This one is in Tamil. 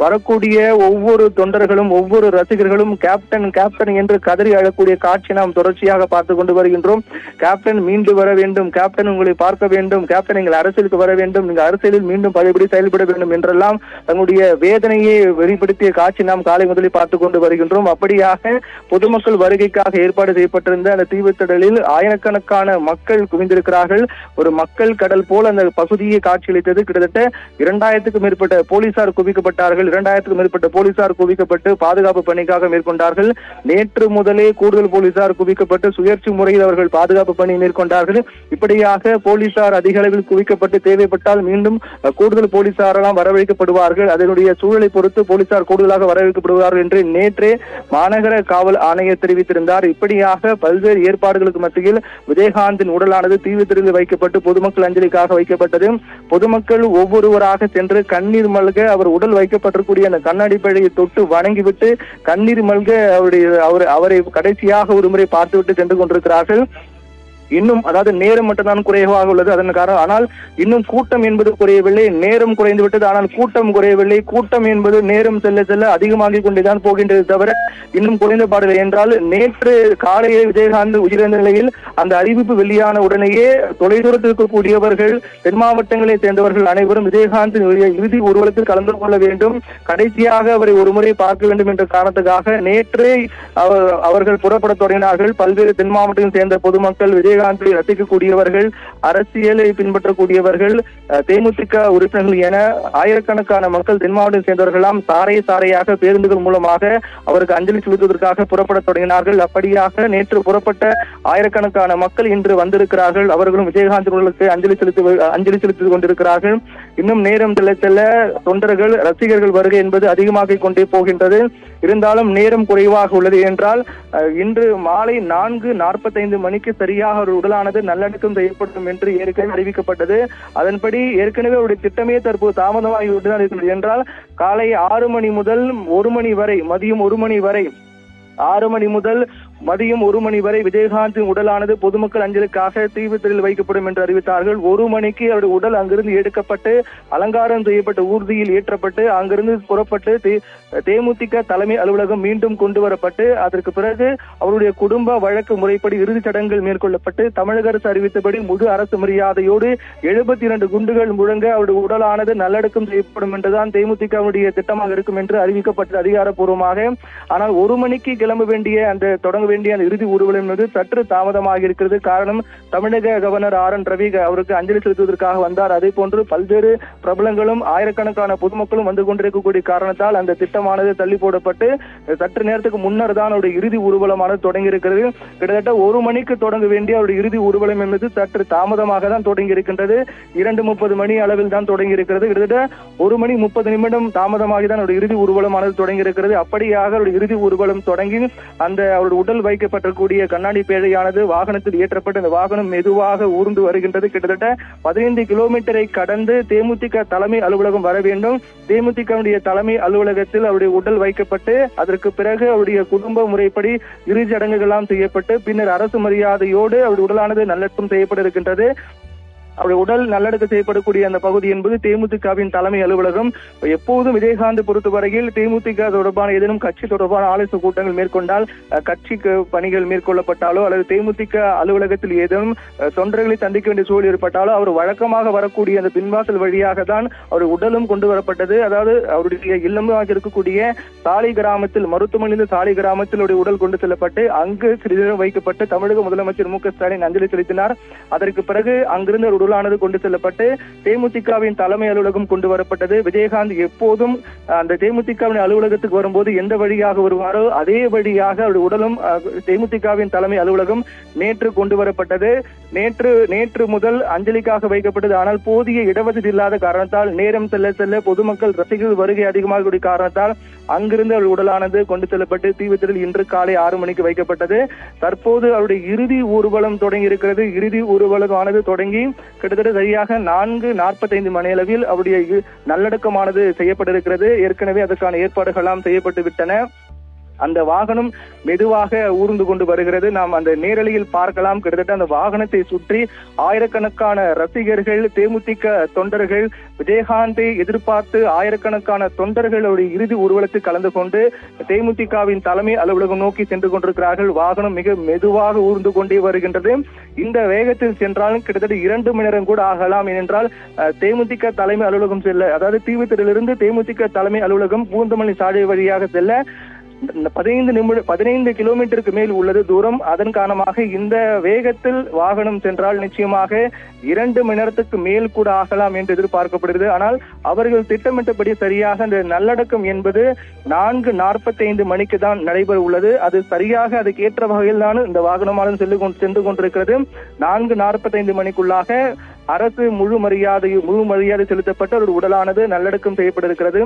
வரக்கூடிய ஒவ்வொரு தொண்டர்களும் ஒவ்வொரு ரசிகர்களும் கேப்டன் கேப்டன் என்று கதறி அழக்கூடிய காட்சி நாம் தொடர்ச்சியாக பார்த்து கொண்டு வருகின்றோம். கேப்டன் மீண்டு வர வேண்டும், கேப்டன் உங்களை பார்க்க வேண்டும், கேப்டன் எங்கள் அரசியலுக்கு வர வேண்டும், நீங்கள் அரசியலில் மீண்டும் பழையபடி செயல்பட வேண்டும் என்றெல்லாம் தங்களுடைய வேதனையை வெளிப்படுத்திய காட்சி நாம் காலை முதலில் பார்த்து கொண்டு வருகின்றோம். அப்படியாக பொதுமக்கள் வருகைக்காக ஏற்பாடு செய்யப்பட்டிருந்த அந்த தீவுத்திடலில் ஆயிரக்கணக்கான மக்கள் குவிந்திருக்கிறார்கள். ஒரு மக்கள் கடல் போல அந்த பகுதியை காட்சியளித்தது. கிட்டத்தட்ட 2000க்கும் மேற்பட்ட போலீசார் குவிக்கப்பட்டார்கள். 2000க்கும் மேற்பட்ட போலீசார் குவிக்கப்பட்டு பாதுகாப்பு பணிக்காக மேற்கொண்டார்கள். நேற்று முதலே கூடுதல் போலீசார் குவிக்கப்பட்டு சுயேட்சை முறையில் அவர்கள் பாதுகாப்பு பணி மேற்கொண்டார்கள். இப்படியாக போலீசார் அதிக அளவில் குவிக்கப்பட்டு தேவைப்பட்டால் மீண்டும் கூடுதல் போலீசாரெல்லாம் வரவழைக்கப்படுவார்கள். அதனுடைய சூழலை பொறுத்து போலீசார் கூடுதலாக வரவழைக்கப்படுவார்கள் என்று நேற்றே மாநகர காவல் ஆணையர் தெரிவித்திருந்தார். இப்படியாக பல்வேறு ஏற்பாடுகளுக்கு மத்தியில் விஜயகாந்தின் உடலானது தீவுத்திடலில் வைக்கப்பட்டு பொதுமக்கள் அஞ்சலிக்காக வைக்கப்பட்டது. பொதுமக்கள் ஒவ்வொருவராக சென்று கண்ணீர் மல்க அவர் உடல் வைக்கப்பட்டிருக்கூடிய அந்த கண்ணாடி பழையை தொட்டு வணங்கிவிட்டு கண்ணீர் மல்க அவரை கடைசியாக ஒரு முறை பார்த்துவிட்டு சென்று கொண்டிருக்கிறார்கள். இன்னும் அதாவது நேரம் மட்டும்தான் குறைவாக உள்ளது. அதன் காரணம் ஆனால் இன்னும் கூட்டம் என்பது குறையவில்லை, நேரம் குறைந்து விட்டது. ஆனால் கூட்டம் குறையவில்லை. கூட்டம் என்பது நேரம் செல்ல செல்ல அதிகமாகிக் கொண்டேதான் போகின்றது தவிர இன்னும் குறைந்த பாடலை என்றால் நேற்று காலையே விஜயகாந்த் உயிரிழந்த நிலையில் அந்த அறிவிப்பு வெளியான உடனேயே தொலைதூரத்தில் இருக்கக்கூடியவர்கள் தென் மாவட்டங்களை சேர்ந்தவர்கள் அனைவரும் விஜயகாந்தின் இறுதி ஊர்வலத்தில் கலந்து கொள்ள வேண்டும், கடைசியாக அவரை ஒருமுறை பார்க்க வேண்டும் என்ற காரணத்துக்காக நேற்றே அவர்கள் புறப்பட தொடங்கினார்கள். பல்வேறு தென் மாவட்டங்களை சேர்ந்த பொதுமக்கள், விஜயகாந்தை ரசிக்கக்கூடியவர்கள், அரசியலை பின்பற்றக்கூடியவர்கள், தேமுதிக உறுப்பினர்கள் என ஆயிரக்கணக்கான மக்கள் தென் மாவட்டத்தை சேர்ந்தவர்களாம் சாரையாக பேருந்துகள் மூலமாக அவருக்கு அஞ்சலி செலுத்துவதற்காக புறப்பட தொடங்கினார்கள். அப்படியாக நேற்று புறப்பட்ட ஆயிரக்கணக்கான மக்கள் இன்று வந்திருக்கிறார்கள். அவர்களும் விஜயகாந்த் உடலுக்கு அஞ்சலி செலுத்திக் கொண்டிருக்கிறார்கள். இன்னும் நேரம் செல்ல செல்ல தொண்டர்கள் ரசிகர்கள் வருகை என்பது அதிகமாக கொண்டே போகின்றது. இருந்தாலும் நேரம் குறைவாக உள்ளது என்றால் இன்று மாலை 4:45 மணிக்கு சரியாக ஒரு உடலானது நல்லடக்கம் செய்யப்படும் என்று ஏற்கனவே அறிவிக்கப்பட்டது. அதன்படி ஏற்கனவே அவருடைய திட்டமே தற்போது தாமதமாகிவிட்டுதான் இருக்கிறது என்றால் காலை 6 மணி முதல் 1 மணி வரை, மதியம் 1 மணி வரை, 6 மணி முதல் மதியம் 1 மணி வரை விஜயகாந்தின் உடலானது பொதுமக்கள் அஞ்சலுக்காக தீவுத்திடலில் வைக்கப்படும் என்று அறிவித்தார்கள். 1 மணிக்கு அவருடைய உடல் அங்கிருந்து எடுக்கப்பட்டு அலங்காரம் செய்யப்பட்ட ஊர்தியில் ஏற்றப்பட்டு அங்கிருந்து புறப்பட்டு தேமுதிக தலைமை அலுவலகம் மீண்டும் கொண்டு வரப்பட்டு அதற்கு பிறகு அவருடைய குடும்ப வழக்கு முறைப்படி இறுதிச் சடங்குகள் மேற்கொள்ளப்பட்டு தமிழக அரசு அறிவித்தபடி முழு அரசு மரியாதையோடு 72 குண்டுகள் முழங்க அவருடைய உடலானது நல்லடக்கம் செய்யப்படும் என்றுதான் தேமுதிகவுடைய திட்டமாக இருக்கும் என்று அறிவிக்கப்பட்டது அதிகாரப்பூர்வமாக. ஆனால் 1 மணிக்கு கிளம்ப வேண்டிய தொடங்க வேண்டிய அந்த இறுதி ஊர்வலம் என்பது சற்று தாமதமாக இருக்கிறது. காரணம், தமிழக கவர்னர் RN ரவி அவருக்கு அஞ்சலி செலுத்துவதற்காக வந்தார். அதே போன்று பல்வேறு பிரபலங்களும் ஆயிரக்கணக்கான பொதுமக்களும் வந்து கொண்டிருக்கக்கூடிய காரணத்தால் அந்த திட்டமானது தள்ளி போடப்பட்டு சற்று நேரத்துக்கு முன்னர் தான் அவருடைய இறுதி ஊர்வலமானது தொடங்கி இருக்கிறது. கிட்டத்தட்ட 1 மணிக்கு தொடங்க வேண்டிய அவருடைய இறுதி ஊர்வலம் என்பது சற்று தாமதமாக தான் தொடங்கி இருக்கின்றது. 2:30 மணி அளவில் தான் தொடங்கி இருக்கிறது. கிட்டத்தட்ட 1 மணி 30 நிமிடம் தாமதமாகி தான் அவருடைய இறுதி ஊர்வலமானது தொடங்கி இருக்கிறது. அப்படியாக அவருடைய இறுதி ஊர்வலம் தொடங்கி அந்த அவருடைய உடல் வைக்கப்பட்டிருக்கூடிய கண்ணாடி பேழையானது வாகனத்தில் ஏற்றப்பட்டு அந்த வாகனம் மெதுவாக ஊர்ந்து வருகின்றது. கிட்டத்தட்ட 15 கிலோமீட்டரை கடந்து தேமுதிக தலைமை அலுவலகம் வர வேண்டும். தேமுதிகவுடைய தலைமை அலுவலகத்தில் அவருடைய உடல் வைக்கப்பட்டு அதற்கு பிறகு அவருடைய குடும்ப முறைப்படி இறுதி சடங்குகள் எல்லாம் செய்யப்பட்டு பின்னர் அரசு மரியாதையோடு அவருடைய உடலானது நல்லடக்கம் செய்யப்பட இருக்கின்றது. அவருடைய உடல் நல்லடக்கம் செய்யப்படக்கூடிய அந்த பகுதி என்பது தேமுதிகவின் தலைமை அலுவலகம். எப்போதும் விஜயகாந்த் பொறுத்தவரையில் தேமுதிக தொடர்பான ஏதேனும் கட்சி தொடர்பான ஆலோசனை கூட்டங்கள் மேற்கொண்டால், கட்சி பணிகள் மேற்கொள்ளப்பட்டாலோ அல்லது தேமுதிக அலுவலகத்தில் ஏதேனும் தொண்டர்களை சந்திக்க வேண்டிய சூழல் ஏற்பட்டாலோ அவர் வழக்கமாக வரக்கூடிய அந்த பின்வாசல் வழியாக தான் அவருடைய உடலும் கொண்டு வரப்பட்டது. அதாவது அவருடைய இல்லமாக இருக்கக்கூடிய சாலை கிராமத்தில், மருத்துவமனையில் சாலை கிராமத்தில் அவருடைய உடல் கொண்டு செல்லப்பட்டு அங்கு சிறிது நேரம் வைக்கப்பட்டு தமிழக முதலமைச்சர் மு க ஸ்டாலின் அஞ்சலி செலுத்தினார். அதற்கு பிறகு அங்கிருந்து உடலானது கொண்டு செல்லப்பட்டு தேமுதிகவின் தலைமை அலுவலகம் கொண்டு வரப்பட்டது. விஜயகாந்த் எப்போதும் அந்த தேமுதிகவின் அலுவலகத்துக்கு வரும்போது எந்த வழியாக வருவாரோ அதே வழியாக அவருடைய உடலும் தேமுதிகவின் தலைமை அலுவலகம் நேற்று கொண்டு வரப்பட்டது. நேற்று முதல் அஞ்சலிக்காக வைக்கப்பட்டது. ஆனால் போதிய இடவசதி இல்லாத காரணத்தால் நேரம் செல்ல செல்ல பொதுமக்கள் ரசிகர்கள் வருகை அதிகமாக காரணத்தால் அங்கிருந்து அவருடைய உடலானது கொண்டு செல்லப்பட்டு தீவுத்திடலில் இன்று காலை 6 மணிக்கு வைக்கப்பட்டது. தற்போது அவருடைய இறுதி ஊர்வலம் தொடங்கி இருக்கிறது. இறுதி ஊர்வலமானது தொடங்கி கிட்டத்தட்ட சரியாக 4:45 மணி அளவில் அவருடைய நல்லடக்கமானது செய்யப்பட்டிருக்கிறது. ஏற்கனவே அதற்கான ஏற்பாடுகள் எல்லாம் செய்யப்பட்டு விட்டன. அந்த வாகனம் மெதுவாக ஊர்ந்து கொண்டு வருகிறது. நாம் அந்த நேரலையில் பார்க்கலாம். கிட்டத்தட்ட அந்த வாகனத்தை சுற்றி ஆயிரக்கணக்கான ரசிகர்கள், தேமுதிக தொண்டர்கள், விஜயகாந்தை எதிர்பார்த்து ஆயிரக்கணக்கான தொண்டர்களுடைய இறுதி ஊர்வலத்தில் கலந்து கொண்டு தேமுதிகவின் தலைமை அலுவலகம் நோக்கி சென்று கொண்டிருக்கிறார்கள். வாகனம் மிக மெதுவாக ஊர்ந்து கொண்டே வருகின்றது. இந்த வேகத்தில் சென்றாலும் கிட்டத்தட்ட 2 மணி நேரம் கூட ஆகலாம். ஏனென்றால் தேமுதிக தலைமை அலுவலகம் செல்ல, அதாவது தீவுத்திடலிருந்து தேமுதிக தலைமை அலுவலகம் பூந்தமல்லி சாலை வழியாக செல்ல 15 கிலோமீட்டருக்கு மேல் உள்ளது தூரம். அதன் காரணமாக இந்த வேகத்தில் வாகனம் சென்றால் நிச்சயமாக 2 மணி நேரத்துக்கு மேல் கூட ஆகலாம் என்று எதிர்பார்க்கப்படுகிறது. ஆனால் அவர்கள் திட்டமிட்டபடி சரியாக அந்த நல்லடக்கம் என்பது 4:45 மணிக்கு தான் நடைபெற உள்ளது. அது சரியாக அதுக்கு ஏற்ற வகையில் தான் இந்த வாகனமானது சென்று கொண்டிருக்கிறது. 4:45 மணிக்குள்ளாக அரசு முழு மரியாதை செலுத்தப்பட்ட ஒரு உடலானது நல்லடக்கம் செய்யப்பட்டிருக்கிறது.